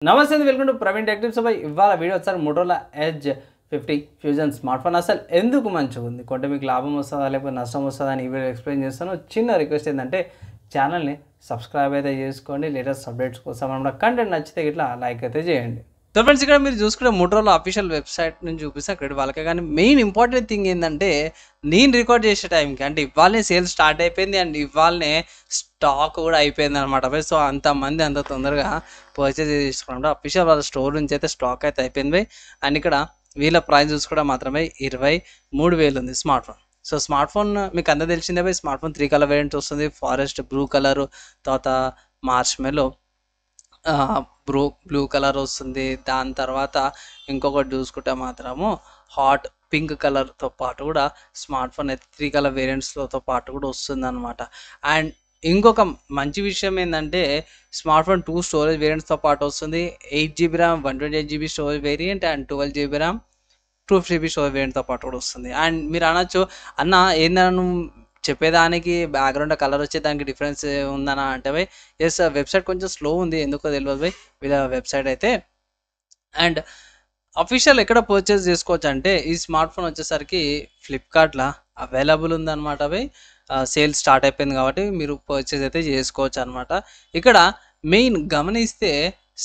నమస్తే welcome to Praveen tech tips. ఇవాళ video వచ్చారు Motorola edge 50 fusion smart phone అసలు ఎందుకు మంచిగా ఉంది, కొంటే మీకు లాభం వస్తుందా లేకపోతే నష్టం వస్తుందా అని ఈ వీడియో ఎక్స్ప్లెయిన్ చేస్తాను. చిన్న రిక్వెస్ట్ ఏంటంటే ఛానల్ని సబ్స్క్రైబ్ అయితే చేసుకోండి. లేటెస్ట్ అప్డేట్స్ కోసం మన కంటెంట్ నచ్చితే ఇట్లా లైక్ అయితే చేయండి. సో ఫ్రెండ్స్, ఇక్కడ మీరు చూసుకుంటే మోటోరోలా అఫీషియల్ వెబ్సైట్ నుంచి చూపిస్తే అక్కడ వాళ్ళకే. కానీ మెయిన్ ఇంపార్టెంట్ థింగ్ ఏంటంటే నేను రికార్డ్ చేసే టైంకి అంటే ఇవాళనే సేల్ స్టార్ట్ అయిపోయింది అండ్ ఇవాళనే స్టాక్ కూడా అయిపోయింది అనమాట. సో అంతమంది అంత తొందరగా పర్చేజ్ చేసుకున్నాం. అఫీషియల్ వాళ్ళ స్టోర్ నుంచి అయితే స్టాక్ అయితే అయిపోయింది. అండ్ ఇక్కడ వీళ్ళ ప్రైస్ చూసుకోవడం మాత్రమే 23,000 ఉంది smart phone. So smart phone మీకు అందరూ తెలిసిందే. స్మార్ట్ ఫోన్ 3 కలర్ వేరియంట్స్ వస్తుంది. ఫారెస్ట్ బ్లూ కలరు, తర్వాత మార్చ్ మెలో బ్లూ కలర్ వస్తుంది. దాని తర్వాత ఇంకొకటి చూసుకుంటే మాత్రము హాట్ పింక్ కలర్తో పాటు కూడా స్మార్ట్ ఫోన్ అయితే 3 కలర్ వేరియంట్స్తో పాటు కూడా వస్తుంది అనమాట. అండ్ ఇంకొక మంచి విషయం ఏంటంటే స్మార్ట్ ఫోన్ 2 స్టోరేజ్ వేరియంట్స్తో పాటు వస్తుంది. 8GB RAM, 128GB storage variant and 12GB RAM, 250GB storage వేరియంట్తో పాటు కూడా వస్తుంది. అండ్ మీరు అనొచ్చు, అన్న ఏందన్నా చెప్పేదానికి బ్యాక్గ్రౌండ్ కలర్ వచ్చే దానికి డిఫరెన్స్ ఉందనా అంటే బై ఎస్, వెబ్సైట్ కొంచెం స్లో ఉంది, ఎందుకో తెలియదు బై వీళ్ళ వెబ్సైట్ అయితే. అండ్ అఫీషియల్ ఎక్కడ పర్చేస్ చేసుకోవచ్చు అంటే ఈ స్మార్ట్ ఫోన్ వచ్చేసరికి ఫ్లిప్కార్ట్లో అవైలబుల్ ఉందన్నమాట బై. సేల్ స్టార్ట్ అయిపోయింది కాబట్టి మీరు పర్చేస్ అయితే చేసుకోవచ్చు అనమాట. ఇక్కడ మెయిన్ గమనిస్తే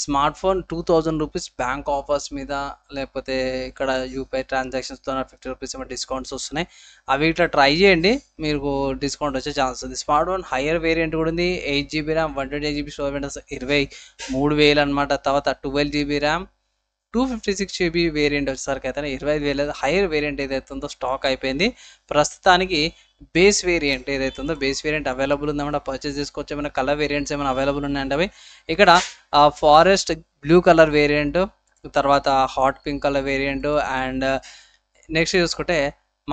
smart phone 2000 rupees bank offers మీద, లేకపోతే ఇక్కడ యూపీఐ ట్రాన్సాక్షన్స్తో 50 రూపీస్ ఏమో డిస్కౌంట్స్ వస్తున్నాయి. అవి ఇట్లా ట్రై చేయండి, మీకు డిస్కౌంట్ వచ్చే ఛాన్స్ ఉంది. స్మార్ట్ ఫోన్ హయ్యర్ వేరియంట్ కూడా ఉంది. 8GB ర్యామ్, 128GB స్టోరేజ్ 23,000 అనమాట. తర్వాత 12GB ర్యామ్, 256GB వేరియంట్ వచ్చేసరికి అయితే 25,000. హైయర్ వేరియంట్ ఏదైతే ఉందో స్టాక్ అయిపోయింది. ప్రస్తుతానికి బేస్ వేరియంట్ ఏదైతే ఉందో బేస్ వేరియంట్ అవైలబుల్ ఉందన్నమాట. పర్చేస్ చేసుకోవచ్చు. ఏమైనా కలర్ వేరియంట్స్ ఏమైనా అవైలబుల్ ఉన్నాయంటే అవి ఇక్కడ ఫారెస్ట్ బ్లూ కలర్ వేరియంట్, తర్వాత hot pink colour variant and next చూసుకుంటే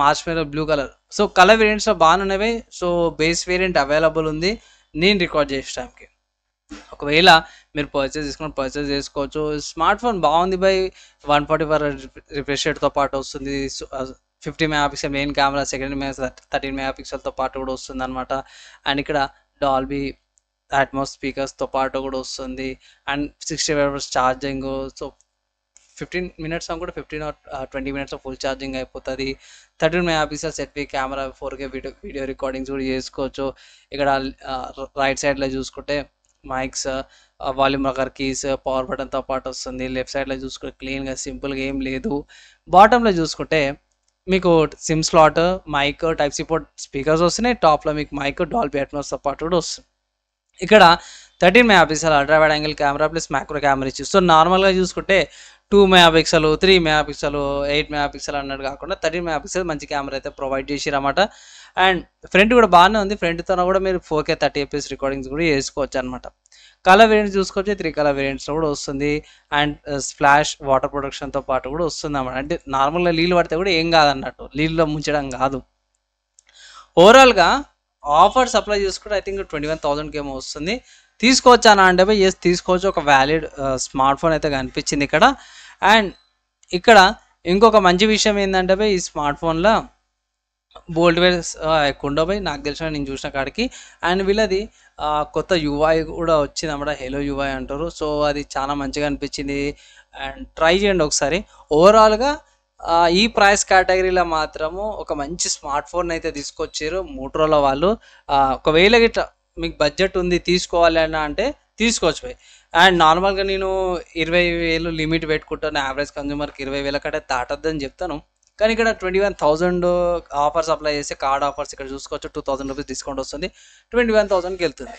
marshmallow blue colour. So colour వేరియంట్స్లో బాగానే ఉన్నవి. సో బేస్ వేరియంట్ అవైలబుల్ ఉంది నేను రికార్డ్ చేసే టైంకి. ఒకవేళ మీరు పర్చేస్ చేసుకోవచ్చు. స్మార్ట్ ఫోన్ బాగుంది బై. 144 రిఫ్రెష్ రేట్తో పాటు వస్తుంది. 50 మెగాపిక్సెల్ మెయిన్ కెమెరా, సెకండ్ 13 మెగాపిక్సెల్తో పాటు కూడా వస్తుంది అనమాట. అండ్ ఇక్కడ డాల్బీ అట్మాస్ స్పీకర్స్తో పాటు కూడా వస్తుంది. And 65 hours charging. So 15 minutes కూడా 15 or 20 minutes ఫుల్ ఛార్జింగ్ అయిపోతుంది. 13 megapixel selfie camera, 4K video recordings కూడా చేసుకోవచ్చు. ఇక్కడ రైట్ సైడ్లో చూసుకుంటే మైక్స్, వాల్యూమ్ రకర్ కీస్, పవర్ బటన్తో పాటు వస్తుంది. లెఫ్ట్ సైడ్లో చూసుకుంటే క్లీన్గా సింపుల్గా ఏం లేదు. బాటంలో చూసుకుంటే మీకు sim slot, mic, type C port speakers వస్తున్నాయి. టాప్లో మీకు మైక్, డాల్బీ అట్మాస్తో పాటు కూడా వస్తుంది. ఇక్కడ 13 megapixel ultra wide angle camera plus macro camera ఇచ్చి. సో నార్మల్గా చూసుకుంటే 2 మెగాపిక్సెల్, 3 మెగాపిక్సెల్, 8 మెగాపిక్సెల్ అన్నట్టు కాకుండా 13 మెగాపిక్సెల్ మంచి కెమెరా అయితే ప్రొవైడ్ చేసిరన్నమాట. అండ్ ఫ్రంట్ కూడా బాగానే ఉంది. ఫ్రంట్తో కూడా మీరు 4K 30fps రికార్డింగ్స్ కూడా చేసుకోవచ్చు అనమాట. కలర్ వేరియంట్స్ చూసుకోవచ్చు. 3 కలర్ వేరియంట్స్లో కూడా వస్తుంది. అండ్ స్ప్లాష్ వాటర్ ప్రొటెక్షన్తో పాటు కూడా వస్తుంది అన్నమాట. అంటే నార్మల్గా నీళ్ళు పడితే కూడా ఏం కాదన్నట్టు, నీళ్ళలో ముంచడం కాదు. ఓవరాల్గా ఆఫర్ సప్లై చేసుకుంటే ఐ థింక్ 21,000కి ఏమో వస్తుంది. తీసుకోవచ్చు అని అంటే ఎస్ తీసుకోవచ్చు. ఒక వ్యాలిడ్ స్మార్ట్ ఫోన్ అయితే కనిపించింది ఇక్కడ. అండ్ ఇక్కడ ఇంకొక మంచి విషయం ఏంటంటే ఈ స్మార్ట్ ఫోన్లో బోల్ట్ వేర్స్ ఎక్కువ ఉండవు నాకు తెలిసిన, నేను చూసిన కాడికి. అండ్ వీళ్ళది కొత్త యూఐ కూడా వచ్చింది అన్నమాట. హెలో యూఐ అంటారు. సో అది చాలా మంచిగా అనిపించింది. అండ్ ట్రై చేయండి ఒకసారి. ఓవరాల్గా ఈ ప్రైస్ కేటగిరీలో మాత్రము ఒక మంచి స్మార్ట్ ఫోన్ అయితే తీసుకొచ్చారు మోటోరోలా వాళ్ళు. ఒకవేళ ఇట్లా మీకు బడ్జెట్ ఉంది తీసుకోవాలి అని అంటే తీసుకోవచ్చు పోయి. అండ్ నార్మల్గా నేను 20,000 లిమిట్ పెట్టుకుంటాను. యావరేజ్ కన్జ్యూమర్కి 20,000 కంటే దాటద్దని చెప్తాను. కానీ ఇక్కడ 21,000 ఆఫర్స్ అప్లై చేస్తే కార్డ్ ఆఫర్స్ ఇక్కడ చూసుకోవచ్చు. 2,000 రూపీస్ డిస్కౌంట్ వస్తుంది. 21,000కి వెళ్తుంది.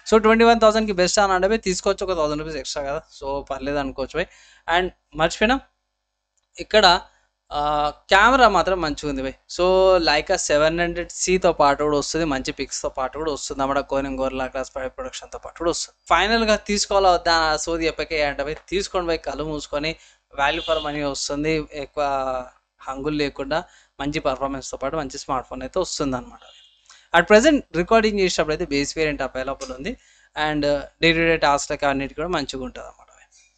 సో 21,000కి బెస్ట్ అని అంటే తీసుకోవచ్చు. ఒక 1,000 రూపీస్ ఎక్స్ట్రా కదా, సో పర్లేదు అనుకోవచ్చు పోయి. అండ్ మర్చిపోయినా ఇక్కడ కెమెరా మాత్రం మంచిగా ఉంది బై. సో లైకా 700Cతో పాటు కూడా వస్తుంది. మంచి పిక్స్తో పాటు కూడా వస్తుంది అన్నమాట. కోనింగ్ గోరిల్లా గ్లాస్ 5 ప్రొడక్షన్తో పాటు కూడా వస్తుంది. ఫైనల్గా తీసుకోవాలా వద్దా సోది చెప్పకే అంటే బై తీసుకోండి బై. కళ్ళు మూసుకొని వాల్యూ ఫర్ మనీ వస్తుంది. ఎక్కువ హంగులు లేకుండా మంచి పర్ఫార్మెన్స్తో పాటు మంచి స్మార్ట్ ఫోన్ అయితే వస్తుంది అనమాట. అట్ ప్రజెంట్ రికార్డింగ్ చేసేటప్పుడు అయితే బేస్ వేరియంట్ అవైలబుల్ ఉంది. అండ్ డే టు డే టాస్క్లకి అన్నిటికీ కూడా మంచిగా ఉంటుంది అన్నమాట.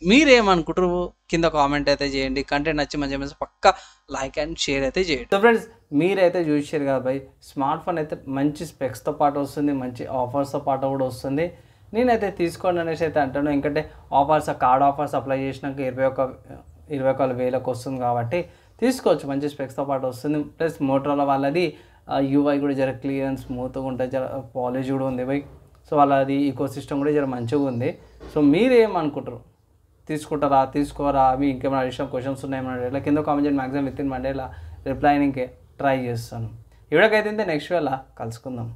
మీరేమనుకుంటారు కింద కామెంట్ అయితే చేయండి. కంటెంట్ నచ్చి మంచి పక్క లైక్ అండ్ షేర్ అయితే చేయండి. సో ఫ్రెండ్స్, మీరైతే చూసారు కదా బై, స్మార్ట్ ఫోన్ అయితే మంచి స్పెక్స్తో పాటు వస్తుంది, మంచి ఆఫర్స్తో పాటు కూడా వస్తుంది. నేనైతే తీసుకోండి అనేసి అయితే అంటాను. ఎందుకంటే ఆఫర్స్ కార్డ్ ఆఫర్స్ అప్లై చేసినాక 21,000కి వస్తుంది కాబట్టి తీసుకోవచ్చు. మంచి స్పెక్స్తో పాటు వస్తుంది. ప్లస్ మోటరోలా వాళ్ళది యూఐ కూడా జర క్లియరెన్స్ స్మూత్గా ఉంటుంది, జర పాలిష్ కూడా ఉంది బై. సో వాళ్ళది ఈకో సిస్టమ్ కూడా జర మంచిగా ఉంది. సో మీరేమనుకుంటారు, తీసుకుంటారా తీసుకోరా, అవి ఇంకేమైనా అడిషనల్ క్వశ్చన్స్ ఉన్నాయేమన్నా కింద కామెంట్ చేయండి. Maximum with in Mandela reply ఇంకే ట్రై చేస్తాను. ఇవిడకైతే నెక్స్ట్ వేళ కలుసుకుందాం.